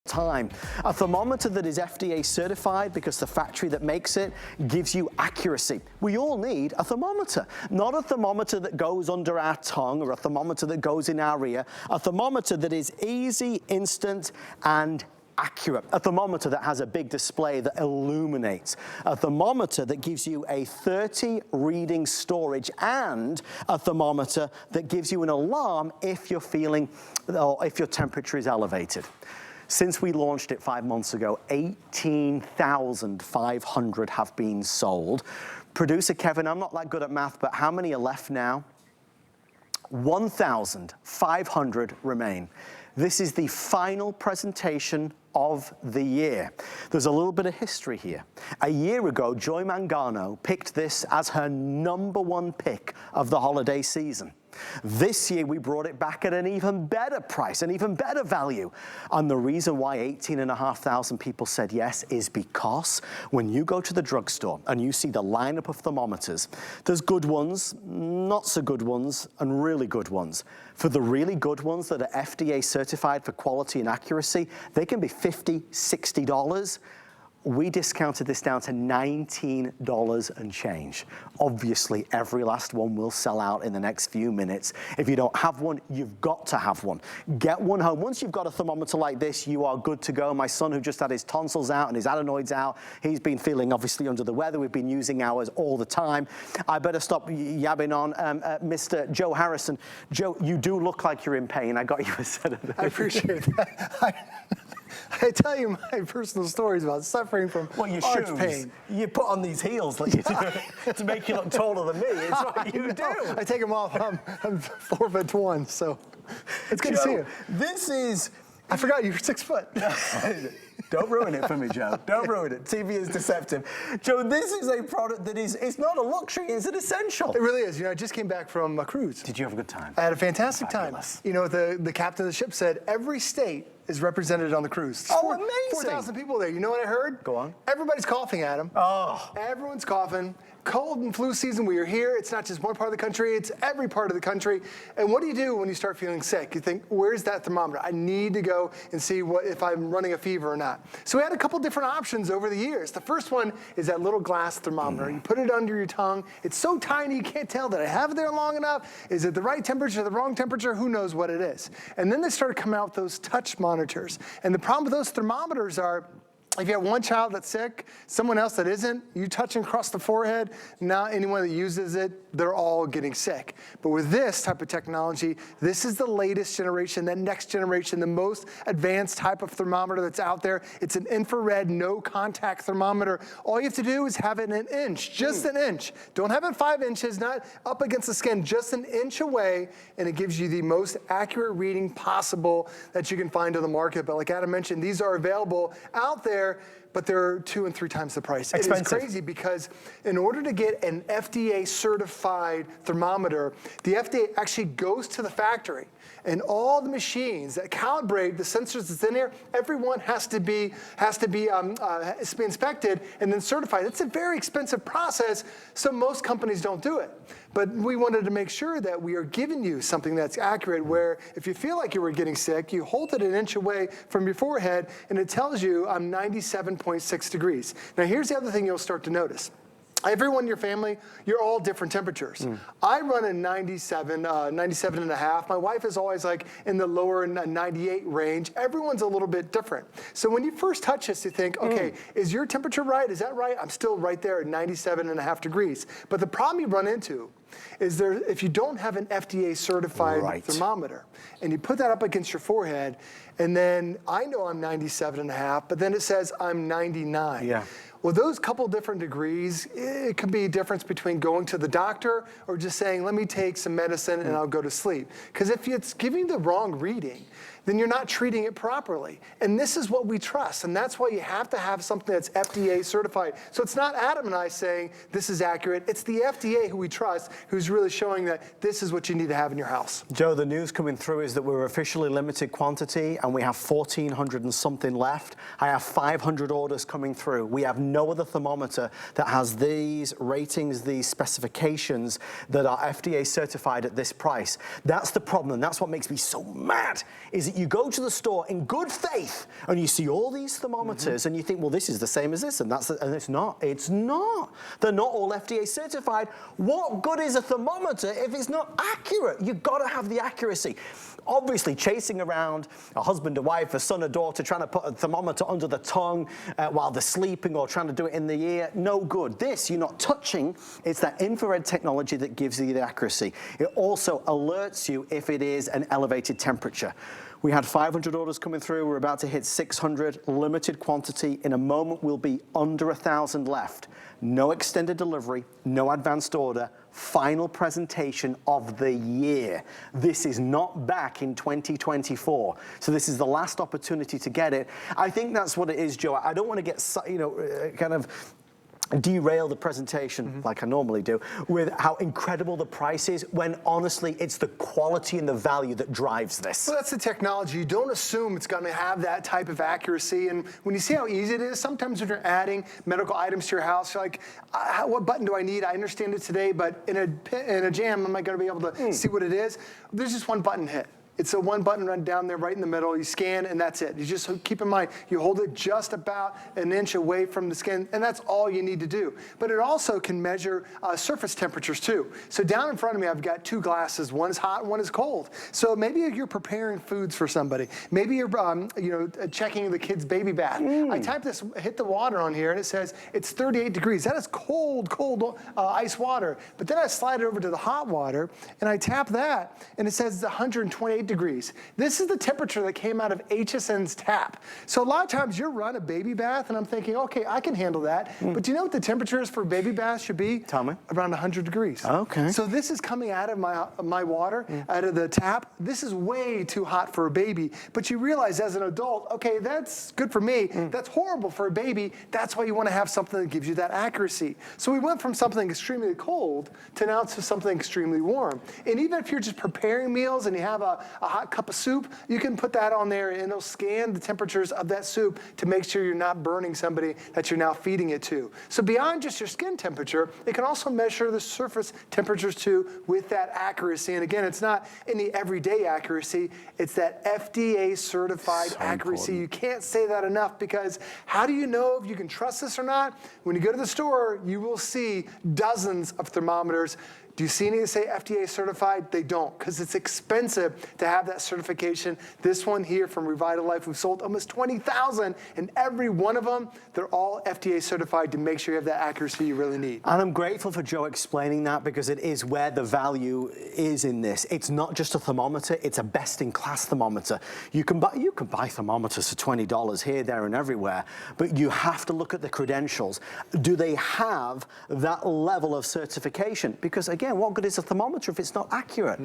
time. A thermometer that is FDA certified because the factory that makes it gives you accuracy. We all need a thermometer, not a thermometer that goes under our tongue or a thermometer that goes in our ear, a thermometer that is easy, instant, and accurate. A thermometer that has a big display that illuminates. A thermometer that gives you a 30 reading storage, and a thermometer that gives you an alarm if you're feeling, or if your temperature is elevated. Since we launched it 5 months ago, 18,500 have been sold. Producer Kevin, I'm not that good at math, but how many are left now? 1,500 remain. This is the final presentation of the year. There's a little bit of history here. A year ago, Joy Mangano picked this as her #1 pick of the holiday season. This year, we brought it back at an even better price, an even better value. And the reason why 18,500 people said yes is because when you go to the drugstore and you see the lineup of thermometers, there's good ones, not so good ones, and really good ones. For the really good ones that are FDA certified for quality and accuracy, they can be $50, $60. We discounted this down to $19 and change. Obviously, every last one will sell out in the next few minutes. If you don't have one, you've got to have one. Get one home. Once you've got a thermometer like this, you are good to go. My son, who just had his tonsils out and his adenoids out, he's been feeling obviously under the weather. We've been using ours all the time. I better stop yabbing on. Mr. Joe Harrison. Joe, you do look like you're in pain. I got you a set of those. I appreciate that. I tell you my personal stories about suffering from arch pain. You put on these heels like you do to make you look taller than me. It's what you do. I take them off. I'm 4'1", so it's good to see you. This is... I forgot you were 6 foot. Don't ruin it for me, Joe. Don't ruin it. TV is deceptive. Joe, this is a product that it's not a luxury, it's an essential. It really is. You know, I just came back from a cruise. Did you have a good time? I had a fantastic Fabulous. time. You know, the captain of the ship said every state is represented on the cruise. Oh, amazing. 4,000 people there. You know what I heard? Go on. Everybody's coughing at him. Oh. Everyone's coughing. Cold and flu season, we are here. It's not just one part of the country, it's every part of the country. And what do you do when you start feeling sick? You think, where's that thermometer? I need to go and see if I'm running a fever or not. So we had a couple different options over the years. The first one is that little glass thermometer. You put it under your tongue. It's so tiny you can't tell that I have it there long enough. Is it the right temperature, the wrong temperature? Who knows what it is? And then they started coming out with those touch monitors. And the problem with those thermometers are, if you have one child that's sick, someone else that isn't, you touch them across the forehead, now anyone that uses it, they're all getting sick. But with this type of technology, this is the latest generation, that next generation, the most advanced type of thermometer that's out there. It's an infrared, no-contact thermometer. All you have to do is have it an inch, just an inch. Don't have it 5 inches, not up against the skin, just an inch away, and it gives you the most accurate reading possible that you can find on the market. But like Adam mentioned, these are available out there, but they're 2 and 3 times the price. Expensive. It is crazy because in order to get an FDA certified thermometer, the FDA actually goes to the factory, and all the machines that calibrate the sensors that's in here, everyone has to be inspected and then certified. It's a very expensive process, so most companies don't do it. But we wanted to make sure that we are giving you something that's accurate, where if you feel like you were getting sick, you hold it an inch away from your forehead, and it tells you I'm 97.6 degrees. Now here's the other thing you'll start to notice. Everyone in your family, you're all different temperatures. I run a 97 and a half. My wife is always like in the lower 98 range. Everyone's a little bit different. So when you first touch this, you think, okay, is your temperature right? Is that right? I'm still right there at 97 and a half degrees. But the problem you run into is if you don't have an FDA certified thermometer and you put that up against your forehead, and then I know I'm 97 and a half, but then it says I'm 99. Yeah. Well, those couple different degrees, it could be a difference between going to the doctor or just saying, let me take some medicine and I'll go to sleep. Because if it's giving the wrong reading, then you're not treating it properly. And this is what we trust, and that's why you have to have something that's FDA certified. So it's not Adam and I saying this is accurate, it's the FDA who we trust who's really showing that this is what you need to have in your house. Joe, the news coming through is that we're officially limited quantity and we have 1,400 and something left. I have 500 orders coming through. We have no other thermometer that has these ratings, these specifications that are FDA certified at this price. That's the problem, and that's what makes me so mad, is that you go to the store in good faith and you see all these thermometers and you think, well, this is the same as this, and it's not. It's not. They're not all FDA certified. What good is a thermometer if it's not accurate? You've got to have the accuracy. Obviously, chasing around a husband, a wife, a son, a daughter, trying to put a thermometer under the tongue while they're sleeping or trying to do it in the ear, no good. This, you're not touching. It's that infrared technology that gives you the accuracy. It also alerts you if it is an elevated temperature. We had 500 orders coming through. We're about to hit 600, limited quantity. In a moment, we'll be under 1,000 left. No extended delivery, no advanced order, final presentation of the year. This is not back in 2024. So this is the last opportunity to get it. I think that's what it is, Joe. I don't want to get, kind of derail the presentation like I normally do with how incredible the price is, when honestly it's the quality and the value that drives this. Well, that's the technology. You don't assume it's going to have that type of accuracy. And when you see how easy it is, sometimes when you're adding medical items to your house, you're like, what button do I need? I understand it today, but in a jam, am I going to be able to see what it is? There's just one button hit. It's a one button right down there, right in the middle. You scan, and that's it. You just keep in mind, you hold it just about an inch away from the skin, and that's all you need to do. But it also can measure surface temperatures too. So down in front of me, I've got two glasses. One is hot, one is cold. So maybe you're preparing foods for somebody. Maybe you're, checking the kid's baby bath. I type this, hit the water on here, and it says it's 38 degrees. That is cold, cold ice water. But then I slide it over to the hot water, and I tap that, and it says it's 128 degrees. This is the temperature that came out of HSN's tap. So a lot of times you'll run a baby bath and I'm thinking, okay, I can handle that. But do you know what the temperatures for baby baths should be? Tell me. Around 100 degrees. Okay. So this is coming out of my water, out of the tap. This is way too hot for a baby. But you realize as an adult, okay, that's good for me. That's horrible for a baby. That's why you want to have something that gives you that accuracy. So we went from something extremely cold to now to something extremely warm. And even if you're just preparing meals and you have a hot cup of soup, you can put that on there and it'll scan the temperatures of that soup to make sure you're not burning somebody that you're now feeding it to. So beyond just your skin temperature, it can also measure the surface temperatures too with that accuracy. And again, it's not any everyday accuracy, it's that FDA certified accuracy. You can't say that enough, because how do you know if you can trust this or not? When you go to the store, you will see dozens of thermometers. Do you see any that say FDA certified? They don't, because it's expensive to have that certification. This one here from Revitalife, we've sold almost 20,000, and every one of them, they're all FDA certified to make sure you have that accuracy you really need. And I'm grateful for Joe explaining that, because it is where the value is in this. It's not just a thermometer, it's a best-in-class thermometer. You can buy thermometers for $20 here, there, and everywhere, but you have to look at the credentials. Do they have that level of certification? Because again, what good is a thermometer if it's not accurate?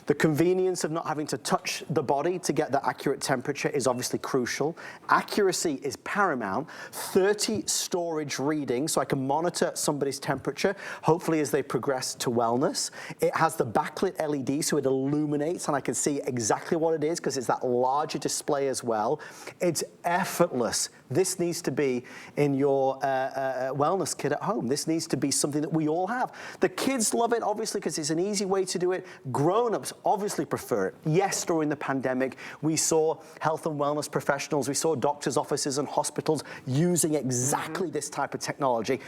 The convenience of not having to touch the body to get the accurate temperature is obviously crucial. Accuracy is paramount. 30 storage readings, so I can monitor somebody's temperature, hopefully as they progress to wellness. It has the backlit LED, so it illuminates and I can see exactly what it is, because it's that larger display as well. It's effortless. This needs to be in your wellness kit at home. This needs to be something that we all have. The kids love it, obviously, because it's an easy way to do it. Grown-ups obviously prefer it. Yes, during the pandemic, we saw health and wellness professionals, we saw doctors' offices and hospitals using exactly this type of technology,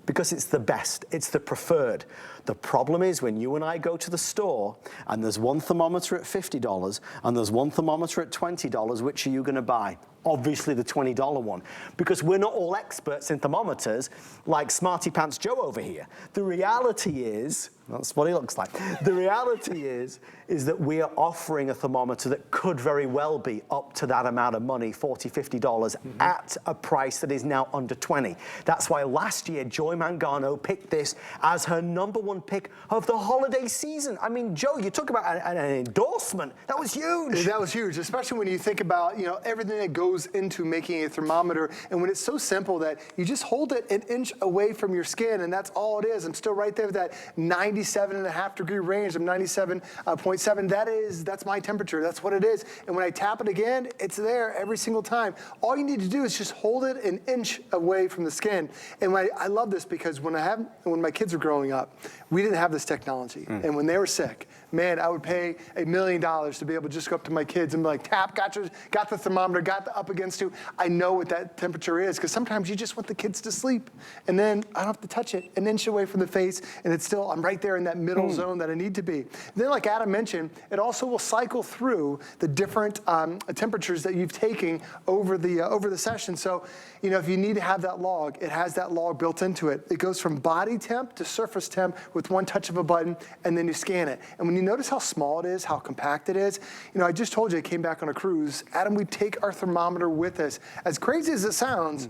because it's the best, it's the preferred. The problem is when you and I go to the store and there's one thermometer at $50 and there's one thermometer at $20, which are you going to buy? Obviously the $20 one, because we're not all experts in thermometers like Smarty Pants Joe over here. The reality is, that's what he looks like. The reality is that we are offering a thermometer that could very well be up to that amount of money, $40, $50, at a price that is now under $20. That's why last year, Joy Mangano picked this as her #1 pick of the holiday season. I mean, Joe, you talk about an endorsement. That was huge. That was huge, especially when you think about, everything that goes into making a thermometer, and when it's so simple that you just hold it an inch away from your skin, and that's all it is. I'm still right there with that 90 97.5 degree range. I'm 97.7. That's my temperature. That's what it is. And when I tap it again, it's there every single time. All you need to do is just hold it an inch away from the skin. And I love this because when my kids were growing up, we didn't have this technology. And when they were sick, man, I would pay $1 million to be able to just go up to my kids and be like, tap, got the thermometer, got the up against you. I know what that temperature is, because sometimes you just want the kids to sleep. And then I don't have to touch it an inch away from the face, and I'm right there in that middle zone that I need to be. Then, like Adam mentioned, it also will cycle through the different temperatures that you've taken over the session. So, if you need to have that log, it has that log built into it. It goes from body temp to surface temp with one touch of a button, and then you scan it. And when you notice how small it is, how compact it is, I just told you I came back on a cruise. Adam, we take our thermometer with us. As crazy as it sounds,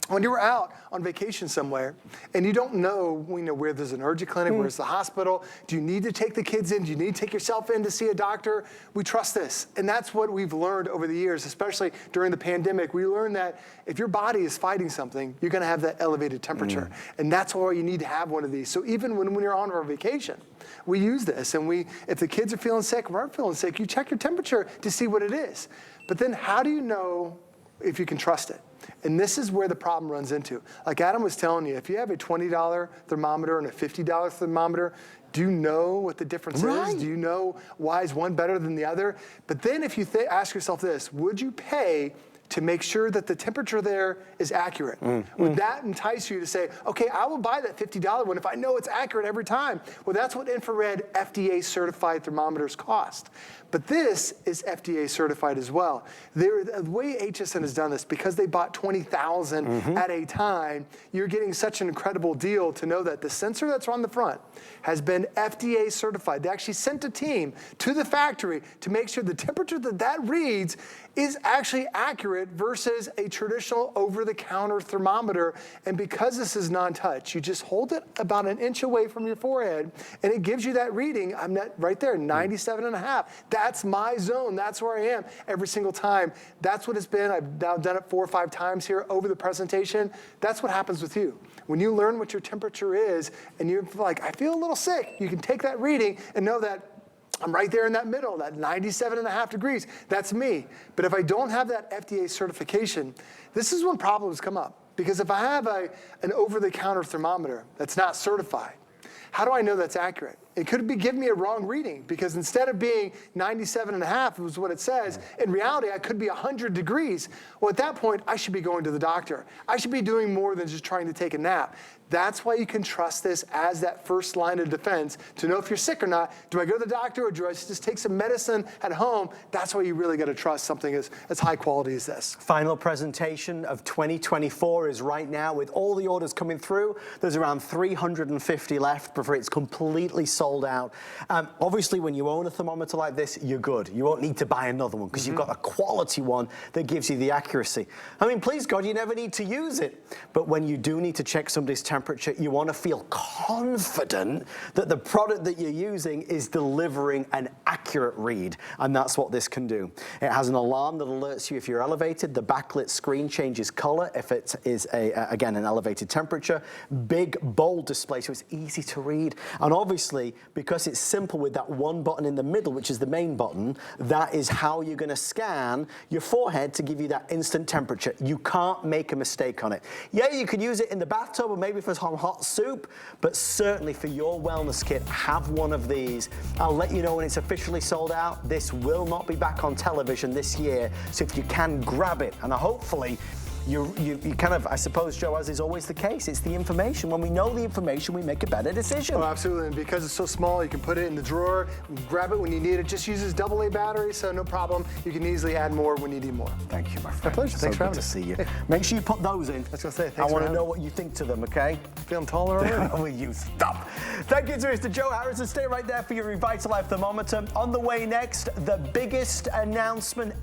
when you were out on vacation somewhere and you don't know, where there's an urgent clinic, where's the hospital, do you need to take the kids in? Do you need to take yourself in to see a doctor? We trust this. And that's what we've learned over the years, especially during the pandemic. We learned that if your body is fighting something, you're gonna have that elevated temperature. And that's why you need to have one of these. So even when you're on our vacation, we use this. And if the kids are feeling sick, or aren't feeling sick, you check your temperature to see what it is. But then how do you know if you can trust it? And this is where the problem runs into. Like Adam was telling you, if you have a $20 thermometer and a $50 thermometer, do you know what the difference is? Do you know why is one better than the other? But then if you ask yourself this, would you pay to make sure that the temperature there is accurate? Would that entice you to say, okay, I will buy that $50 one if I know it's accurate every time? Well, that's what infrared FDA certified thermometers cost. But this is FDA certified as well. The way HSN has done this, because they bought 20,000 at a time, you're getting such an incredible deal to know that the sensor that's on the front has been FDA certified. They actually sent a team to the factory to make sure the temperature that reads is actually accurate versus a traditional over-the-counter thermometer. And because this is non-touch, you just hold it about an inch away from your forehead, and it gives you that reading. I'm right there, 97.5. That's my zone. That's where I am every single time. That's what it's been. I've now done it 4 or 5 times here over the presentation. That's what happens with you. When you learn what your temperature is, and you're like, I feel a little sick, you can take that reading and know that I'm right there in that middle, that 97.5 degrees. That's me. But if I don't have that FDA certification, this is when problems come up. Because if I have an over-the-counter thermometer that's not certified, how do I know that's accurate? It could give me a wrong reading, because instead of being 97.5, was what it says, in reality, I could be 100 degrees. Well, at that point, I should be going to the doctor. I should be doing more than just trying to take a nap. That's why you can trust this as that first line of defense to know if you're sick or not. Do I go to the doctor, or do I just take some medicine at home? That's why you really got to trust something as high quality as this. Final presentation of 2024 is right now. With all the orders coming through, there's around 350 left before it's completely sold out. Obviously, when you own a thermometer like this, you're good. You won't need to buy another one, because you've got a quality one that gives you the accuracy. I mean, please God, you never need to use it. But when you do need to check somebody's temperature, you want to feel confident that the product that you're using is delivering an accurate read, and that's what this can do. It has an alarm that alerts you if you're elevated. The backlit screen changes color if it is, again, an elevated temperature. Big, bold display, so it's easy to read. And obviously, because it's simple with that one button in the middle, which is the main button, that is how you're going to scan your forehead to give you that instant temperature. You can't make a mistake on it. Yeah, you could use it in the bathtub or maybe for some hot soup, but certainly for your wellness kit, have one of these. I'll let you know when it's officially sold out. This will not be back on television this year, so if you can, grab it. And hopefully, you kind of, I suppose, Joe, as is always the case, it's the information. When we know the information, we make a better decision. Oh, absolutely. And because it's so small, you can put it in the drawer, grab it when you need it. Just uses AA battery, so no problem. You can easily add more when you need more. Thank you, my friend. My pleasure. Thanks for having me. us. To see you. Make sure you put those in. I was going to say, thanks. I want to know what you think to them, okay? Feeling taller already? Will you stop? Thank you to Mr. Joe Harrison. Stay right there for your Revitalife thermometer. On the way next, the biggest announcement